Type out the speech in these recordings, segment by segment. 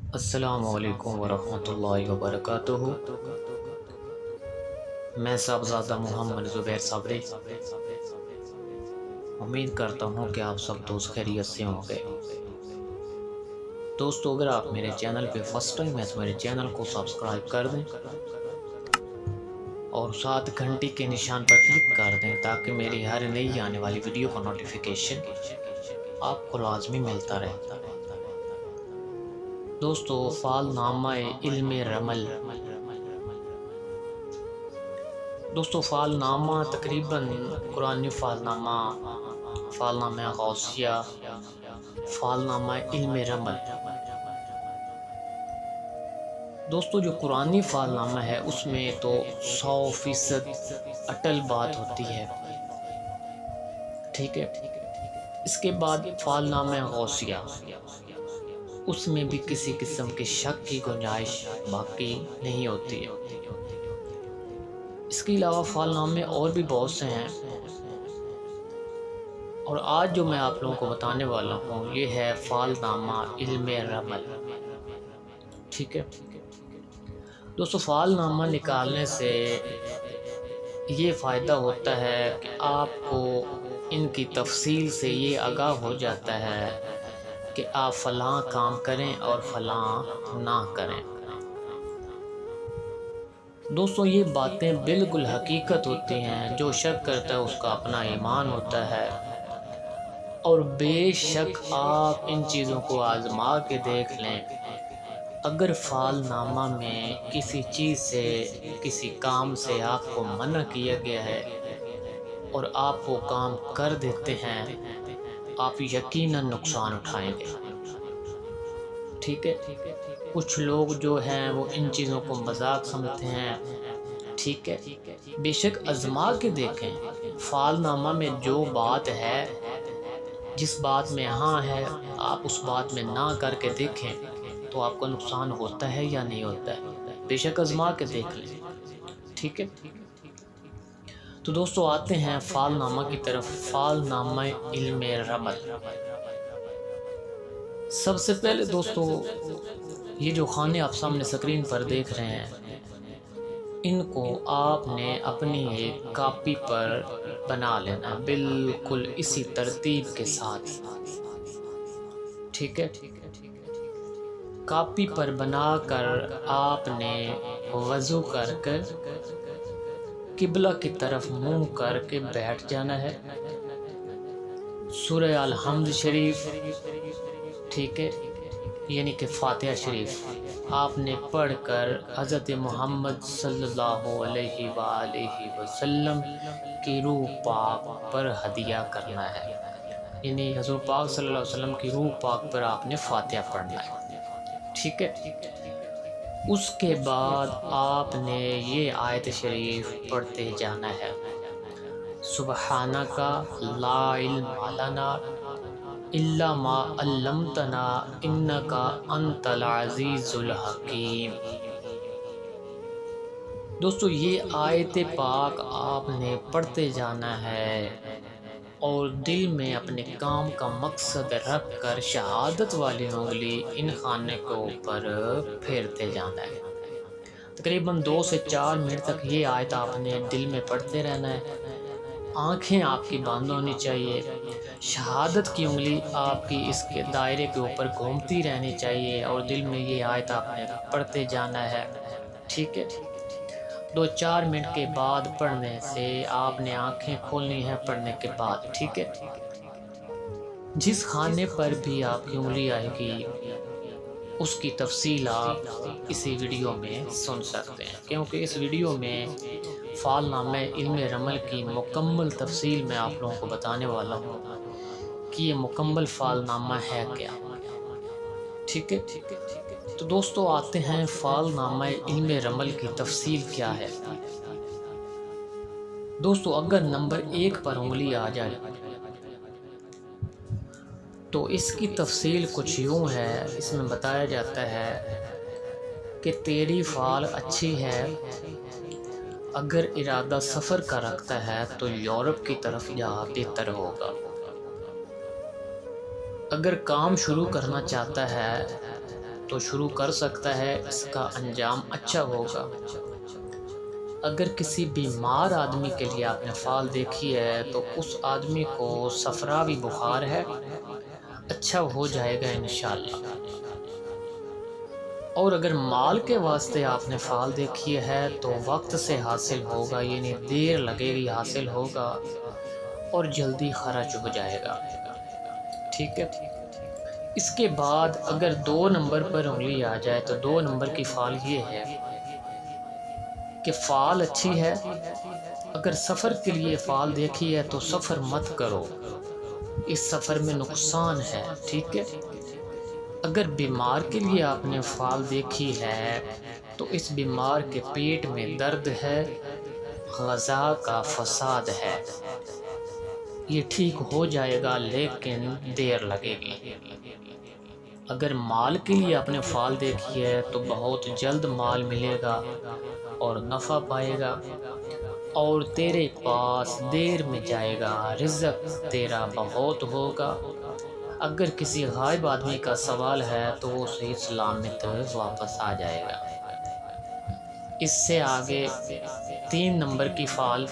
السلام علیکم ورحمۃ اللہ وبرکاتہ۔ میں صاحبزادہ محمد زبیر صابری امید کرتا ہوں کہ آپ سب دوست خیریت سے ہوں گے۔ دوستو، اگر آپ میرے چینل پہ فرسٹ ٹائم ہے تو میرے چینل کو سبسکرائب کر دیں اور ساتھ گھنٹی کے نشان پر کلک کر دیں تاکہ میری ہر نئی آنے والی ویڈیو کا نوٹیفیکیشن آپ کو لازمی ملتا رہے۔ دوستو، فعال نامہ علم رمل۔ دوستو، فعال نامہ تقریباً قرآن فعال نامہ غوثیہ، فعال نامہ علم رمل۔ دوستو، جو قرآنی فعال نامہ ہے اس میں تو 100% اٹل بات ہوتی ہے، ٹھیک ہے۔ اس کے بعد فعال نامہ غوثیہ، اس میں بھی کسی قسم کے شک کی گنجائش باقی نہیں ہوتی ہے۔ اس کے علاوہ فعال نامے اور بھی بہت سے ہیں، اور آج جو میں آپ لوگوں کو بتانے والا ہوں یہ ہے فعال نامہ علم رمل، ٹھیک ہے۔ دوستو، فعال نامہ نکالنے سے یہ فائدہ ہوتا ہے کہ آپ کو ان کی تفصیل سے یہ آگاہ ہو جاتا ہے کہ آپ فلاں کام کریں اور فلاں نہ کریں۔ دوستو، یہ باتیں بالکل حقیقت ہوتی ہیں، جو شک کرتا ہے اس کا اپنا ایمان ہوتا ہے، اور بے شک آپ ان چیزوں کو آزما کے دیکھ لیں۔ اگر فعال نامہ میں کسی چیز سے، کسی کام سے آپ کو منع کیا گیا ہے اور آپ وہ کام کر دیتے ہیں، آپ یقیناً نقصان اٹھائیں گے، ٹھیک ہے۔ کچھ لوگ جو ہیں وہ ان چیزوں کو مذاق سمجھتے ہیں، ٹھیک ہے۔ بے شک آزما کے دیکھیں، فعال نامہ میں جو بات ہے، جس بات میں ہاں ہے، آپ اس بات میں نہ کر کے دیکھیں تو آپ کو نقصان ہوتا ہے یا نہیں ہوتا ہے۔ بے شک آزما کے دیکھ لیں، ٹھیک ہے۔ تو دوستو، آتے ہیں فعال نامہ کی طرف۔ فعال نامہ علم رمل۔ سب سے پہلے دوستو، یہ جو خانے آپ سامنے سکرین پر دیکھ رہے ہیں، ان کو آپ نے اپنی ایک کاپی پر بنا لینا ہے، بالکل اسی ترتیب کے ساتھ، ٹھیک ہے۔ کاپی پر بنا کر آپ نے وضو کر کر قبلہ کی طرف منہ کر کے بیٹھ جانا ہے۔ سورہ الحمد شریف، ٹھیک ہے، یعنی کہ فاتحہ شریف آپ نے پڑھ کر حضرت محمد صلی اللہ علیہ وآلہ وسلم کی روح پاک پر ہدیہ کرنا ہے، یعنی حضور پاک صلی اللہ علیہ وسلم کی روح پاک پر آپ نے فاتحہ پڑھنا ہے، ٹھیک ہے۔ اس کے بعد آپ نے یہ آیت شریف پڑھتے جانا ہے: سبحانک لا علم لنا الا ما علمتنا انک انت العزیز الحکیم۔ دوستو، یہ آیت پاک آپ نے پڑھتے جانا ہے اور دل میں اپنے کام کا مقصد رکھ کر شہادت والی انگلی ان خانے کے اوپر پھیرتے جانا ہے۔ تقریباً 2 سے 4 منٹ تک یہ آیت آپ نے دل میں پڑھتے رہنا ہے۔ آنکھیں آپ کی بند ہونی چاہیے، شہادت کی انگلی آپ کی اس کے دائرے کے اوپر گھومتی رہنی چاہیے، اور دل میں یہ آیت آپ نے پڑھتے جانا ہے، ٹھیک ہے۔ 2-4 منٹ کے بعد پڑھنے سے آپ نے آنکھیں کھولنی ہے پڑھنے کے بعد، ٹھیک ہے۔ جس خانے پر بھی آپ کی انگلی آئے گی اس کی تفصیل آپ اسی ویڈیو میں سن سکتے ہیں، کیونکہ اس ویڈیو میں فعال نامہ علم رمل کی مکمل تفصیل میں آپ لوگوں کو بتانے والا ہوں کہ یہ مکمل فعال نامہ ہے کیا، ٹھیک ہے۔ تو دوستو، آتے ہیں فعال نامہ علم رمل کی تفصیل کیا ہے۔ دوستو، اگر نمبر 1 پر انگلی آ جائے تو اس کی تفصیل کچھ یوں ہے۔ اس میں بتایا جاتا ہے کہ تیری فعال اچھی ہے، اگر ارادہ سفر کا رکھتا ہے تو یورپ کی طرف جا بہتر ہوگا، اگر کام شروع کرنا چاہتا ہے تو شروع کر سکتا ہے، اس کا انجام اچھا ہوگا۔ اگر کسی بیمار آدمی کے لیے آپ نے فال دیکھی ہے تو اس آدمی کو صفراوی بخار ہے، اچھا ہو جائے گا انشاءاللہ۔ اور اگر مال کے واسطے آپ نے فال دیکھی ہے تو وقت سے حاصل ہوگا، یعنی دیر لگے گی حاصل ہوگا اور جلدی خرچ ہو جائے گا، ٹھیک ہے۔ اس کے بعد اگر 2 نمبر پر انگلی آ جائے تو 2 نمبر کی فال یہ ہے کہ فال اچھی ہے، اگر سفر کے لیے فال دیکھی ہے تو سفر مت کرو، اس سفر میں نقصان ہے، ٹھیک ہے۔ اگر بیمار کے لیے آپ نے فال دیکھی ہے تو اس بیمار کے پیٹ میں درد ہے، غذا کا فساد ہے، یہ ٹھیک ہو جائے گا لیکن دیر لگے گی۔ اگر مال کے لیے آپ نے فال دیکھی ہے تو بہت جلد مال ملے گا اور نفع پائے گا، اور تیرے پاس دیر میں جائے گا، رزق تیرا بہت ہوگا۔ اگر کسی غائب آدمی کا سوال ہے تو وہ صحیح سلامت واپس آ جائے گا۔ اس سے آگے 3 نمبر کی فال،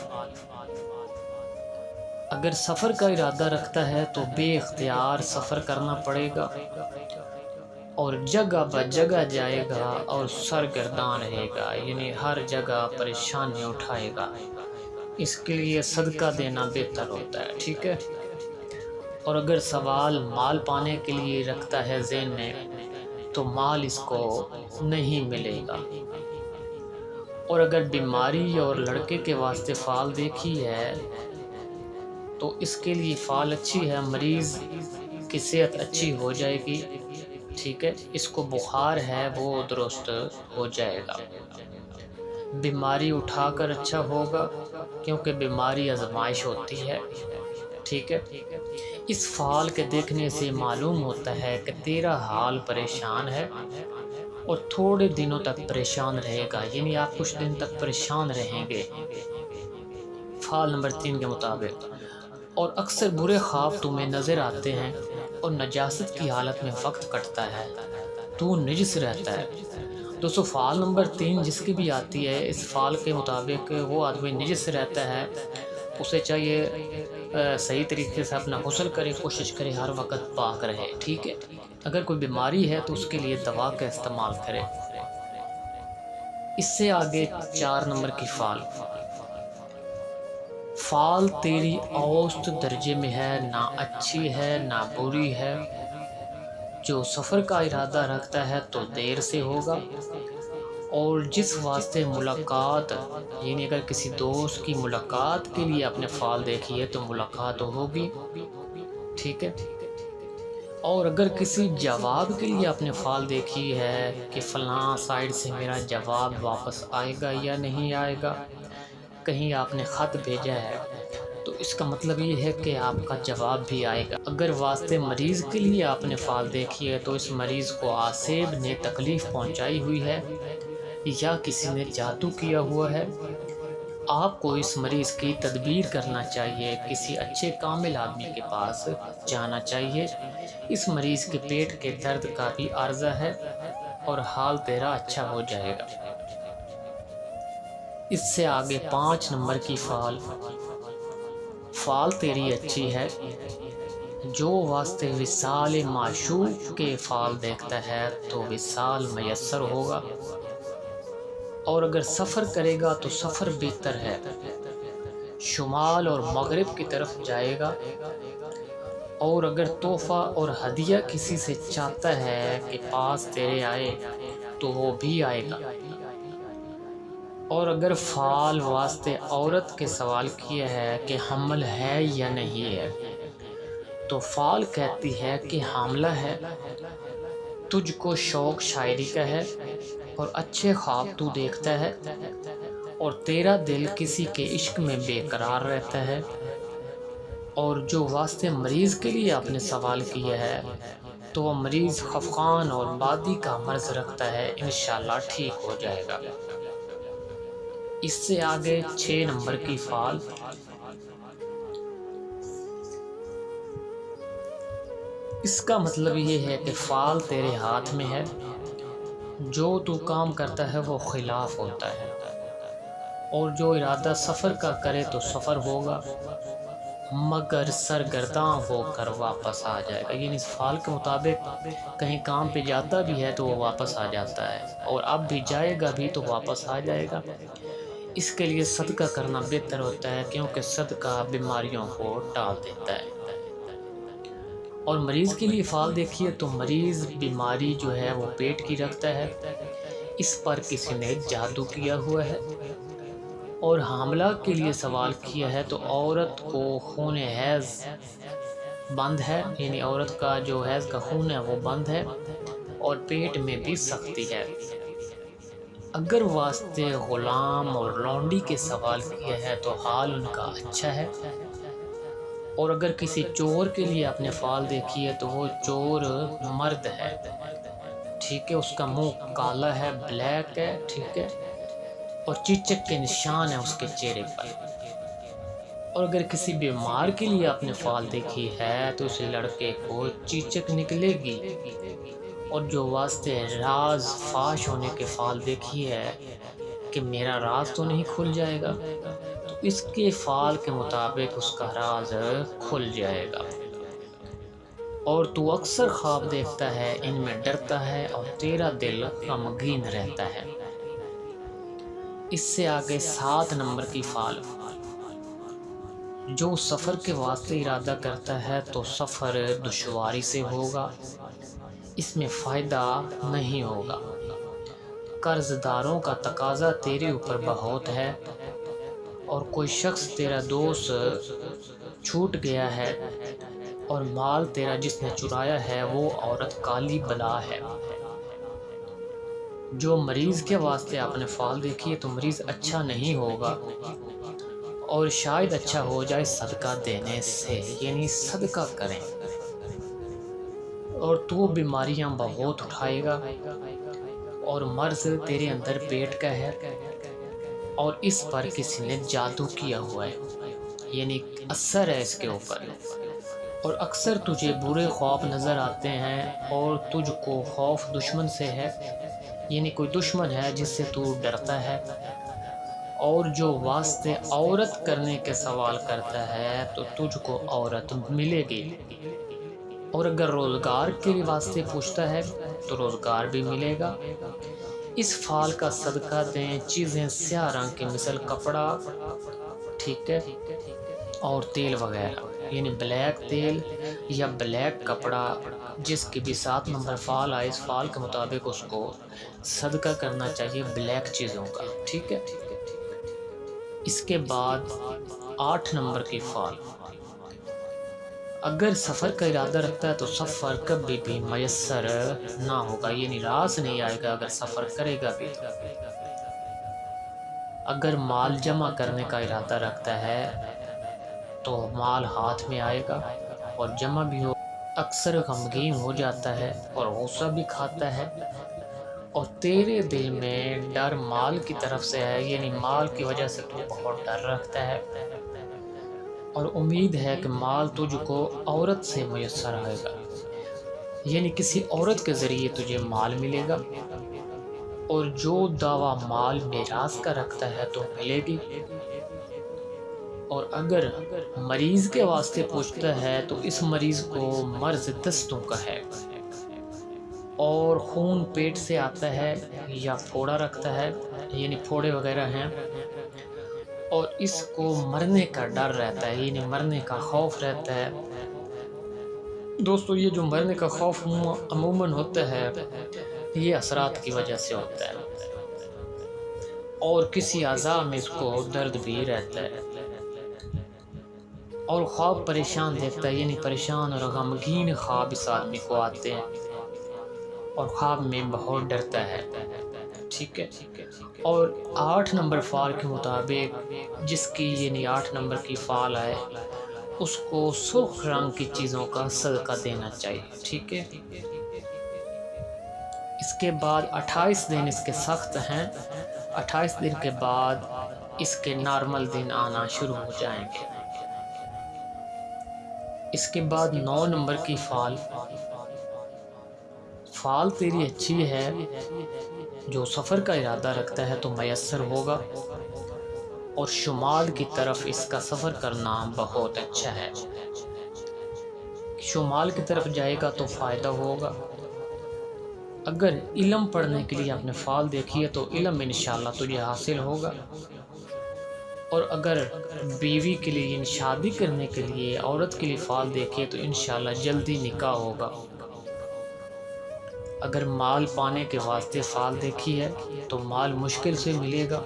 اگر سفر کا ارادہ رکھتا ہے تو بے اختیار سفر کرنا پڑے گا اور جگہ بجگہ جائے گا اور سرگرداں رہے گا، یعنی ہر جگہ پریشانی اٹھائے گا، اس کے لیے صدقہ دینا بہتر ہوتا ہے، ٹھیک ہے۔ اور اگر سوال مال پانے کے لیے رکھتا ہے ذہن میں تو مال اس کو نہیں ملے گا۔ اور اگر بیماری اور لڑکے کے واسطے فال دیکھی ہے تو اس کے لیے فال اچھی ہے، مریض کی صحت اچھی ہو جائے گی، ٹھیک ہے، اس کو بخار ہے وہ درست ہو جائے گا۔ بیماری اٹھا کر اچھا ہوگا کیونکہ بیماری آزمائش ہوتی ہے، ٹھیک ہے۔ اس فال کے دیکھنے سے معلوم ہوتا ہے کہ تیرا حال پریشان ہے اور تھوڑے دنوں تک پریشان رہے گا، یعنی آپ کچھ دن تک پریشان رہیں گے فال نمبر 3 کے مطابق۔ اور اکثر برے خواب تمہیں نظر آتے ہیں اور نجاست کی حالت میں وقت کٹتا ہے، تو نجس رہتا ہے۔ دوستو فال نمبر 3 جس کی بھی آتی ہے، اس فال کے مطابق وہ آدمی نجس رہتا ہے، اسے چاہیے صحیح طریقے سے اپنا غسل کرے، کوشش کرے ہر وقت پاک رہے، ٹھیک ہے۔ اگر کوئی بیماری ہے تو اس کے لیے دوا کا استعمال کرے۔ اس سے آگے 4 نمبر کی فال، فال تیری اوسط درجے میں ہے، نہ اچھی ہے نہ بری ہے۔ جو سفر کا ارادہ رکھتا ہے تو دیر سے ہوگا، اور جس واسطے ملاقات، یعنی اگر کسی دوست کی ملاقات کے لیے اپنے فال دیکھی ہے تو ملاقات ہوگی، ٹھیک ہے۔ اور اگر کسی جواب کے لیے اپنے فال دیکھی ہے کہ فلاں سائڈ سے میرا جواب واپس آئے گا یا نہیں آئے گا، کہیں آپ نے خط بھیجا ہے تو اس کا مطلب یہ ہے کہ آپ کا جواب بھی آئے گا۔ اگر واسطے مریض کے لیے آپ نے فال دیکھی ہے تو اس مریض کو آسیب نے تکلیف پہنچائی ہوئی ہے یا کسی نے جادو کیا ہوا ہے، آپ کو اس مریض کی تدبیر کرنا چاہیے، کسی اچھے کامل آدمی کے پاس جانا چاہیے۔ اس مریض کے پیٹ کے درد کا بھی عارضہ ہے اور حال تیرا اچھا ہو جائے گا۔ اس سے آگے 5 نمبر کی فال، فال تیری اچھی ہے۔ جو واسطے وصال معشوق کے فال دیکھتا ہے تو وصال میسر ہوگا، اور اگر سفر کرے گا تو سفر بہتر ہے، شمال اور مغرب کی طرف جائے گا۔ اور اگر تحفہ اور ہدیہ کسی سے چاہتا ہے کہ پاس تیرے آئے تو وہ بھی آئے گا۔ اور اگر فال واسطے عورت کے سوال کیا ہے کہ حمل ہے یا نہیں ہے تو فال کہتی ہے کہ حاملہ ہے، تجھ کو شوق شاعری کا ہے اور اچھے خواب تو دیکھتا ہے، اور تیرا دل کسی کے عشق میں بے قرار رہتا ہے۔ اور جو واسطے مریض کے لیے آپ نے سوال کیا ہے تو وہ مریض خفقان اور بادی کا مرض رکھتا ہے، انشاءاللہ ٹھیک ہو جائے گا۔ اس سے آگے 6 نمبر کی فال، اس کا مطلب یہ ہے کہ فال تیرے ہاتھ میں ہے جو تو کام کرتا ہے وہ خلاف ہوتا ہے، اور جو ارادہ سفر کا کرے تو سفر ہوگا مگر سرگرداں ہو کر واپس آ جائے گا۔ یعنی اس فعل کے مطابق کہیں کام پہ جاتا بھی ہے تو وہ واپس آ جاتا ہے، اور اب بھی جائے گا بھی تو واپس آ جائے گا۔ اس کے لیے صدقہ کرنا بہتر ہوتا ہے، کیونکہ صدقہ بیماریوں کو ٹال دیتا ہے۔ اور مریض کے لیے فعال دیکھیے تو مریض بیماری جو ہے وہ پیٹ کی رکھتا ہے، اس پر کسی نے جادو کیا ہوا ہے۔ اور حاملہ کے لیے سوال کیا ہے تو عورت کو خون حیض بند ہے، یعنی عورت کا جو حیض کا خون ہے وہ بند ہے، اور پیٹ میں بھی سختی ہے۔ اگر واسطے غلام اور لونڈی کے سوال کیا ہے تو حال ان کا اچھا ہے۔ اور اگر کسی چور کے لیے اپنے فعال دیکھی ہے تو وہ چور مرد ہے، ٹھیک ہے، اس کا منہ کالا ہے، بلیک ہے، ٹھیک ہے، اور چیچک کے نشان ہیں اس کے چہرے پر۔ اور اگر کسی بیمار کے لیے اپنے فعال دیکھی ہے تو اس لڑکے کو چیچک نکلے گی۔ اور جو واسطے راز فاش ہونے کے فعال دیکھی ہے کہ میرا راز تو نہیں کھل جائے گا، تو اس کے فعال کے مطابق اس کا راز کھل جائے گا۔ اور تو اکثر خواب دیکھتا ہے، ان میں ڈرتا ہے، اور تیرا دل غمگین رہتا ہے۔ اس سے آگے 7 نمبر کی فعال، جو سفر کے واسطے ارادہ کرتا ہے تو سفر دشواری سے ہوگا، اس میں فائدہ نہیں ہوگا۔ قرض داروں کا تقاضا تیرے اوپر بہت ہے، اور کوئی شخص تیرا دوست چھوٹ گیا ہے، اور مال تیرا جس نے چرایا ہے وہ عورت کالی بلا ہے۔ جو مریض کے واسطے آپ نے فعال دیکھی ہے تو مریض اچھا نہیں ہوگا، اور شاید اچھا ہو جائے صدقہ دینے سے، یعنی صدقہ کریں۔ اور تو بیماریاں بہت اٹھائے گا، اور مرض تیرے اندر پیٹ کا ہے، اور اس پر کسی نے جادو کیا ہوا ہے، یعنی اثر ہے اس کے اوپر۔ اور اکثر تجھے برے خواب نظر آتے ہیں، اور تجھ کو خوف دشمن سے ہے، یعنی کوئی دشمن ہے جس سے تو ڈرتا ہے۔ اور جو واسطے عورت کرنے کے سوال کرتا ہے تو تجھ کو عورت ملے گی۔ اور اگر روزگار کے واسطے پوچھتا ہے تو روزگار بھی ملے گا۔ اس فعال کا صدقہ دیں، چیزیں سیاہ رنگ کی مثل کپڑا، ٹھیک ہے، اور تیل وغیرہ، یعنی بلیک تیل یا بلیک کپڑا، جس کی بھی 7 نمبر فعال آئے، اس فعال کے مطابق اس کو صدقہ کرنا چاہیے بلیک چیزوں کا، ٹھیک ہے۔ اس کے بعد 8 نمبر کی فعال، اگر سفر کا ارادہ رکھتا ہے تو سفر کبھی بھی میسر نہ ہوگا، یعنی راس نہیں آئے گا اگر سفر کرے گا بھی۔ اگر مال جمع کرنے کا ارادہ رکھتا ہے تو مال ہاتھ میں آئے گا اور جمع بھی ہو۔ اکثر غمگین ہو جاتا ہے اور غصہ بھی کھاتا ہے، اور تیرے دل میں ڈر مال کی طرف سے ہے، یعنی مال کی وجہ سے تو بہت ڈر رکھتا ہے، اور امید ہے کہ مال تجھ کو عورت سے میسر آئے گا، یعنی کسی عورت کے ذریعے تجھے مال ملے گا۔ اور جو دعویٰ مال میراث کا رکھتا ہے تو ملے گی۔ اور اگر مریض کے واسطے پوچھتا ہے تو اس مریض کو مرض دستوں کا ہے، اور خون پیٹ سے آتا ہے یا پھوڑا رکھتا ہے، یعنی پھوڑے وغیرہ ہیں، اور اس کو مرنے کا ڈر رہتا ہے، یعنی مرنے کا خوف رہتا ہے۔ دوستو، یہ جو مرنے کا خوف عموماً ہوتا ہے یہ اثرات کی وجہ سے ہوتا ہے، اور کسی اعضاء میں اس کو درد بھی رہتا ہے، اور خواب پریشان دیکھتا ہے، یعنی پریشان اور غمگین خواب اس آدمی کو آتے ہیں، اور خواب میں بہت ڈرتا ہے، ٹھیک ہے۔ اور 8 نمبر فعال کے مطابق جس کی یعنی 8 نمبر کی فعال ہے اس کو سرخ رنگ کی چیزوں کا صدقہ دینا چاہیے، ٹھیک ہے۔ اس کے بعد 28 دن اس کے سخت ہیں، 28 دن کے بعد اس کے نارمل دن آنا شروع ہو جائیں گے۔ اس کے بعد 9 نمبر کی فعال فعال تیری اچھی ہے، جو سفر کا ارادہ رکھتا ہے تو میسر ہوگا، اور شمال کی طرف اس کا سفر کرنا بہت اچھا ہے۔ شمال کی طرف جائے گا تو فائدہ ہوگا۔ اگر علم پڑھنے کے لیے آپ نے فال دیکھی ہے تو علم انشاءاللہ تجھے حاصل ہوگا، اور اگر بیوی کے لیے یعنی شادی کرنے کے لیے عورت کے لیے فال دیکھے تو انشاءاللہ جلدی نکاح ہوگا۔ اگر مال پانے کے واسطے فال دیکھی ہے تو مال مشکل سے ملے گا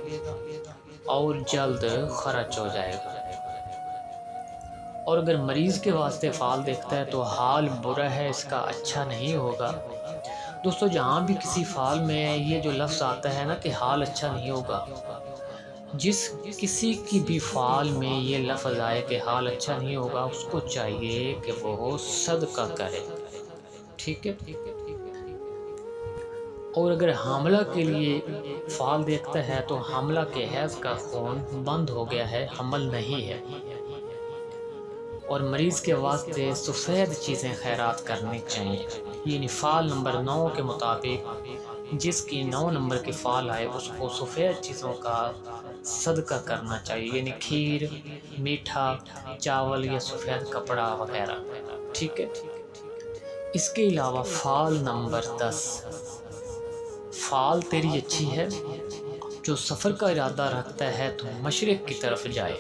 اور جلد خرچ ہو جائے گا۔ اور اگر مریض کے واسطے فال دیکھتا ہے تو حال برا ہے، اس کا اچھا نہیں ہوگا۔ دوستو جہاں بھی کسی فال میں یہ جو لفظ آتا ہے نا کہ حال اچھا نہیں ہوگا، جس کسی کی بھی فال میں یہ لفظ آئے کہ حال اچھا نہیں ہوگا، اس کو چاہیے کہ وہ صدقہ کرے، ٹھیک ہے۔ اور اگر حاملہ کے لیے فال دیکھتا ہے تو حاملہ کے حیض کا خون بند ہو گیا ہے، حمل نہیں ہے۔ اور مریض کے واسطے سفید چیزیں خیرات کرنی چاہیے، یعنی فال نمبر 9 کے مطابق جس کی 9 نمبر کی فال آئے اس کو سفید چیزوں کا صدقہ کرنا چاہیے، یعنی کھیر، میٹھا، چاول یا سفید کپڑا وغیرہ، ٹھیک ہے۔ اس کے علاوہ فال نمبر 10، فال تیری اچھی ہے، جو سفر کا ارادہ رکھتا ہے تو مشرق کی طرف جائے،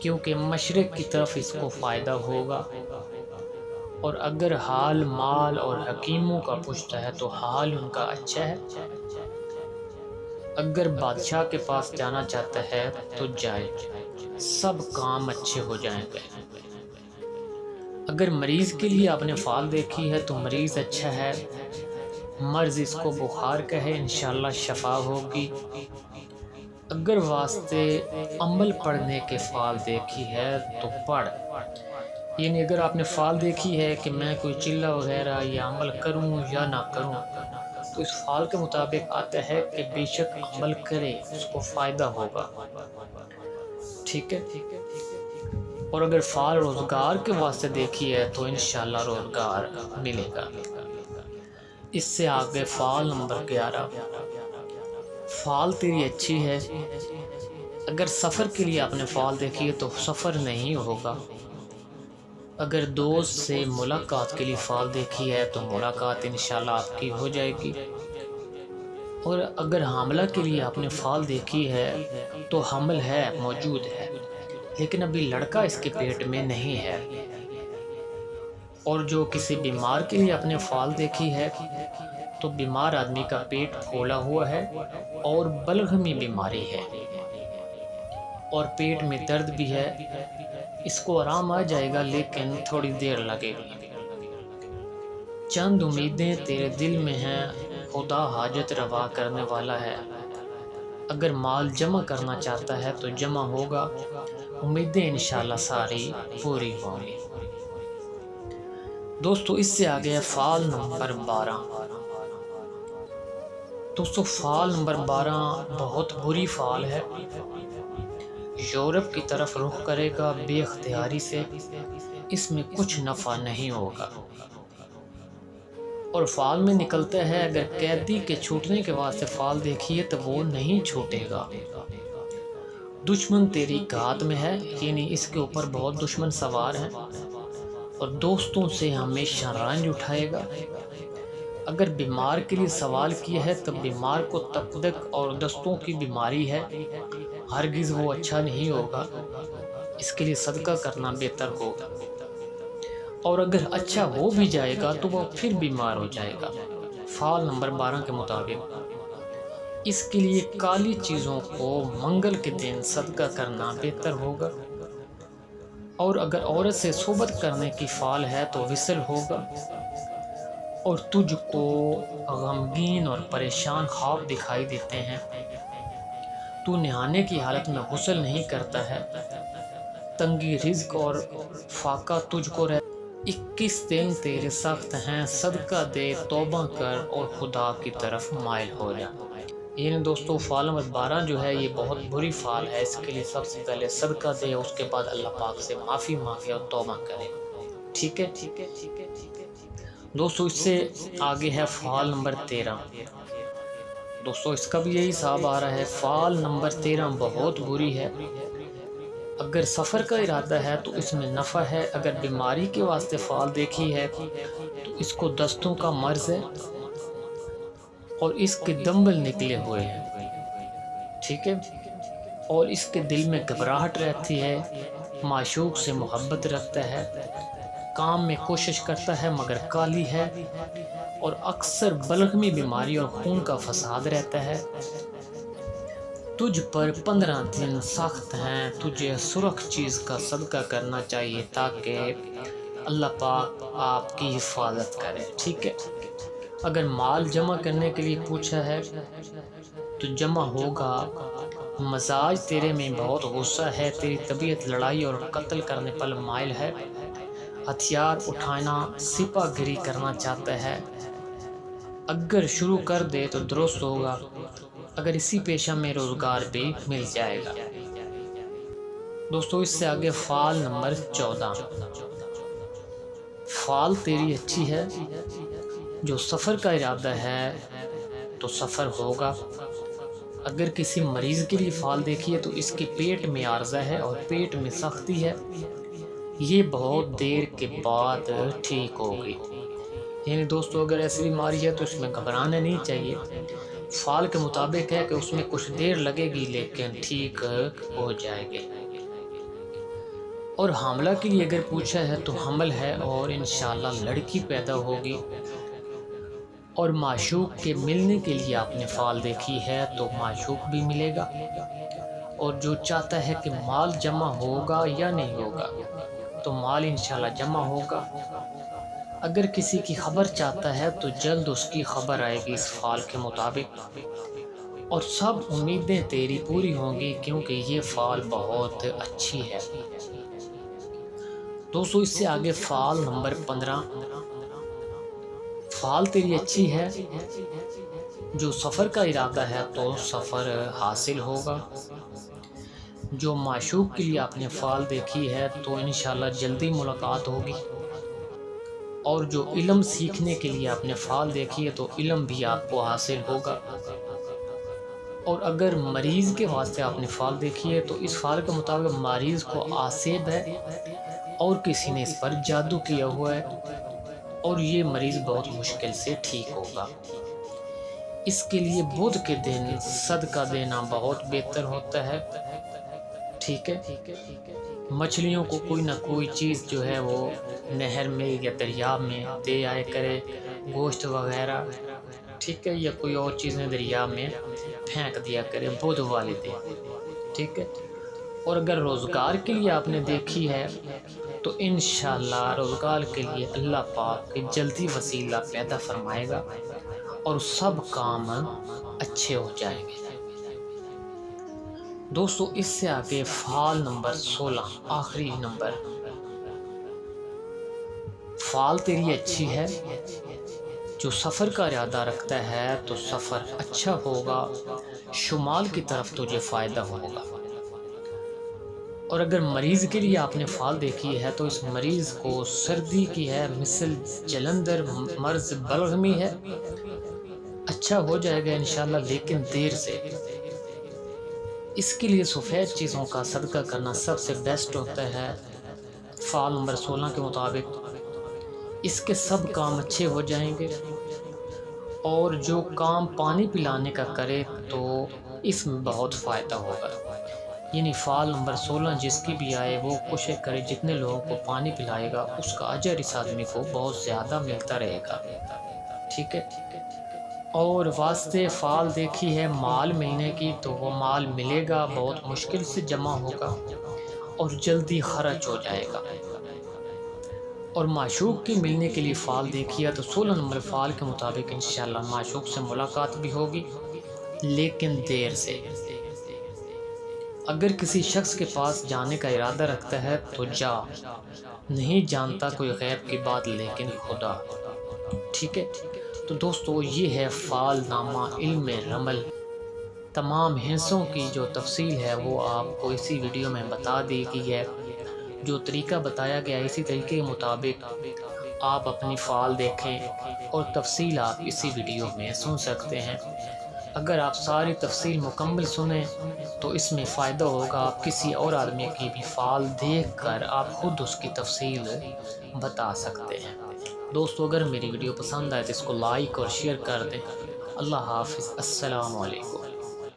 کیونکہ مشرق کی طرف اس کو فائدہ ہوگا۔ اور اگر حال مال اور حکیموں کا پوچھتا ہے تو حال ان کا اچھا ہے۔ اگر بادشاہ کے پاس جانا چاہتا ہے تو جائے، سب کام اچھے ہو جائیں گے۔ اگر مریض کے لیے آپ نے فال دیکھی ہے تو مریض اچھا ہے، مرض اس کو بخار کا ہے، انشاءاللہ شفا ہوگی۔ اگر واسطے عمل پڑھنے کے فال دیکھی ہے تو پڑھ، یعنی اگر آپ نے فال دیکھی ہے کہ میں کوئی چلہ وغیرہ یا عمل کروں یا نہ کروں تو اس فال کے مطابق آتا ہے کہ بے شک عمل کرے، اس کو فائدہ ہوگا، ٹھیک ہے۔ اور اگر فال روزگار کے واسطے دیکھی ہے تو انشاءاللہ روزگار ملے گا۔ اس سے آگے فال نمبر 11، فال تیری اچھی ہے، اگر سفر کے لیے آپ نے فال دیکھی ہے تو سفر نہیں ہوگا۔ اگر دوست سے ملاقات کے لیے فال دیکھی ہے تو ملاقات انشاءاللہ آپ کی ہو جائے گی۔ اور اگر حاملہ کے لیے آپ نے فال دیکھی ہے تو حمل ہے، موجود ہے، لیکن ابھی لڑکا اس کے پیٹ میں نہیں ہے۔ اور جو کسی بیمار کے لیے آپ نے فال دیکھی ہے تو بیمار آدمی کا پیٹ پھولا ہوا ہے اور بلغمی بیماری ہے اور پیٹ میں درد بھی ہے، اس کو آرام آ جائے گا لیکن تھوڑی دیر لگے گی۔ چند امیدیں تیرے دل میں ہیں، خدا حاجت روا کرنے والا ہے۔ اگر مال جمع کرنا چاہتا ہے تو جمع ہوگا، امیدیں انشاءاللہ ساری پوری ہوں گی۔ دوستو اس سے آگے ہے فال نمبر 12۔ دوستو فال نمبر 12 بہت بری فال ہے، یورپ کی طرف رخ کرے گا بے اختیاری سے، اس میں کچھ نفع نہیں ہوگا۔ اور فال میں نکلتا ہے اگر قیدی کے چھوٹنے کے واسطے فال دیکھیے تو وہ نہیں چھوٹے گا۔ دشمن تیری گھات میں ہے، یعنی اس کے اوپر بہت دشمن سوار ہیں اور دوستوں سے ہمیشہ رنج اٹھائے گا۔ اگر بیمار کے لیے سوال کیا ہے تو بیمار کو تقدق اور دستوں کی بیماری ہے، ہرگز وہ اچھا نہیں ہوگا، اس کے لیے صدقہ کرنا بہتر ہوگا۔ اور اگر اچھا ہو بھی جائے گا تو وہ پھر بیمار ہو جائے گا، فال نمبر 12 کے مطابق۔ اس کے لیے کالی چیزوں کو منگل کے دن صدقہ کرنا بہتر ہوگا۔ اور اگر عورت سے صحبت کرنے کی فال ہے تو وصل ہوگا، اور تجھ کو غمگین اور پریشان خواب دکھائی دیتے ہیں، تو نہانے کی حالت میں غسل نہیں کرتا ہے، تنگی رزق اور فاقہ تجھ کو رہتا۔ 21 دن تیرے سخت ہیں، صدقہ دے، توبہ کر اور خدا کی طرف مائل ہو جا۔ یعنی دوستو فال نمبر 12 جو ہے یہ بہت بری فال ہے، اس کے لیے سب سے پہلے صدقہ دے، اس کے بعد اللہ پاک سے معافی مانگے اور توبہ کرے، ٹھیک ہے۔ دوستو اس سے آگے ہے فعال نمبر 13۔ دوستو اس کا بھی یہی حساب آ رہا ہے، فعال نمبر 13 بہت بری ہے۔ اگر سفر کا ارادہ ہے تو اس میں نفع ہے، اگر بیماری کے واسطے فعال دیکھی ہے تو اس کو دستوں کا مرض ہے اور اس کے دمبل نکلے ہوئے ہیں، ٹھیک ہے، اور اس کے دل میں گھبراہٹ رہتی ہے، معشوق سے محبت رکھتا ہے، کام میں کوشش کرتا ہے مگر کالی ہے، اور اکثر بلغمی بیماری اور خون کا فساد رہتا ہے۔ تجھ پر 15 دن سخت ہیں، تجھے سرخ چیز کا صدقہ کرنا چاہیے تاکہ اللہ پاک آپ کی حفاظت کرے، ٹھیک ہے۔ اگر مال جمع کرنے کے لیے پوچھا ہے تو جمع ہوگا، مزاج تیرے میں بہت غصہ ہے، تیری طبیعت لڑائی اور قتل کرنے پر مائل ہے، ہتھیار اٹھانا سپہ گری کرنا چاہتا ہے، اگر شروع کر دے تو درست ہوگا، اگر اسی پیشہ میں روزگار بھی مل جائے گا۔ دوستو اس سے آگے فعال نمبر 14۔ فعال تیری اچھی ہے، جو سفر کا ارادہ ہے تو سفر ہوگا، اگر کسی مریض کے لیے فعال دیکھیے تو اس کے پیٹ میں عارضہ ہے اور پیٹ میں سختی ہے، یہ بہت دیر کے بعد ٹھیک ہوگی۔ یعنی دوستو اگر ایسی بیماری ہے تو اس میں گھبرانا نہیں چاہیے، فعال کے مطابق ہے کہ اس میں کچھ دیر لگے گی لیکن ٹھیک ہو جائے گی۔ اور حاملہ کے لیے اگر پوچھا ہے تو حمل ہے اور انشاءاللہ لڑکی پیدا ہوگی، اور معشوق کے ملنے کے لیے آپ نے فعال دیکھی ہے تو معشوق بھی ملے گا، اور جو چاہتا ہے کہ مال جمع ہوگا یا نہیں ہوگا تو مال انشاءاللہ جمع ہوگا، اگر کسی کی خبر چاہتا ہے تو جلد اس کی خبر آئے گی اس فعال کے مطابق، اور سب امیدیں تیری پوری ہوں گی کیونکہ یہ فعال بہت اچھی ہے۔ دوستو اس سے آگے فعال نمبر 15۔ فعال تیری اچھی ہے، جو سفر کا ارادہ ہے تو سفر حاصل ہوگا، جو معشوق کے لیے آپ نے فعال دیکھی ہے تو انشاءاللہ جلدی ملاقات ہوگی، اور جو علم سیکھنے کے لیے آپ نے فعال دیکھی ہے تو علم بھی آپ کو حاصل ہوگا، اور اگر مریض کے واسطے آپ نے فعال دیکھی ہے تو اس فعال کے مطابق مریض کو آسیب ہے اور کسی نے اس پر جادو کیا ہوا ہے، اور یہ مریض بہت مشکل سے ٹھیک ہوگا۔ اس کے لیے بدھ کے دن صدقہ دینا بہت بہتر ہوتا ہے، ٹھیک ہے۔ مچھلیوں کو کوئی نہ کوئی چیز جو ہے وہ نہر میں یا دریا میں دے آئے کرے، گوشت وغیرہ، ٹھیک ہے، یا کوئی اور چیزیں دریا میں پھینک دیا کرے بدھ والے دن، ٹھیک ہے۔ اور اگر روزگار کے لیے آپ نے دیکھی ہے تو انشاءاللہ روزگار کے لیے اللہ پاک جلدی وسیلہ پیدا فرمائے گا اور سب کام اچھے ہو جائیں گے۔ دوستو اس سے آگے فعال نمبر 16، آخری نمبر۔ فعال تیری اچھی ہے، جو سفر کا ارادہ رکھتا ہے تو سفر اچھا ہوگا، شمال کی طرف تجھے فائدہ ہوگا، اور اگر مریض کے لیے آپ نے فعال دیکھی ہے تو اس مریض کو سردی کی ہے، مثل جلندر مرض بلغمی ہے، اچھا ہو جائے گا انشاءاللہ لیکن دیر سے۔ اس کے لیے سفید چیزوں کا صدقہ کرنا سب سے بیسٹ ہوتا ہے فعال نمبر 16 کے مطابق، اس کے سب کام اچھے ہو جائیں گے، اور جو کام پانی پلانے کا کرے تو اس میں بہت فائدہ ہوگا۔ یعنی فعال نمبر 16 جس کی بھی آئے وہ کوشش کرے جتنے لوگوں کو پانی پلائے گا اس کا اجر اس آدمی کو بہت زیادہ ملتا رہے گا، ٹھیک ہے۔ اور واسطے فعال دیکھی ہے مال ملنے کی تو وہ مال ملے گا، بہت مشکل سے جمع ہوگا اور جلدی خرچ ہو جائے گا، اور معشوق کے ملنے کے لیے فعال دیکھیا تو 16 نمبر فعال کے مطابق انشاءاللہ معشوق سے ملاقات بھی ہوگی لیکن دیر سے۔ اگر کسی شخص کے پاس جانے کا ارادہ رکھتا ہے تو جا، نہیں جانتا کوئی غیب کی بات لیکن خدا، ٹھیک ہے۔ تو دوستو یہ ہے فعال نامہ علم رمل، تمام ہنسوں کی جو تفصیل ہے وہ آپ کو اسی ویڈیو میں بتا دی گئی ہے، جو طریقہ بتایا گیا اسی طریقے کے مطابق آپ اپنی فعال دیکھیں اور تفصیل آپ اسی ویڈیو میں سن سکتے ہیں۔ اگر آپ ساری تفصیل مکمل سنیں تو اس میں فائدہ ہوگا، آپ کسی اور آدمی کی بھی فعال دیکھ کر آپ خود اس کی تفصیل بتا سکتے ہیں۔ دوستو اگر میری ویڈیو پسند آئے تو اس کو لائک اور شیئر کر دیں۔ اللہ حافظ، السلام علیکم۔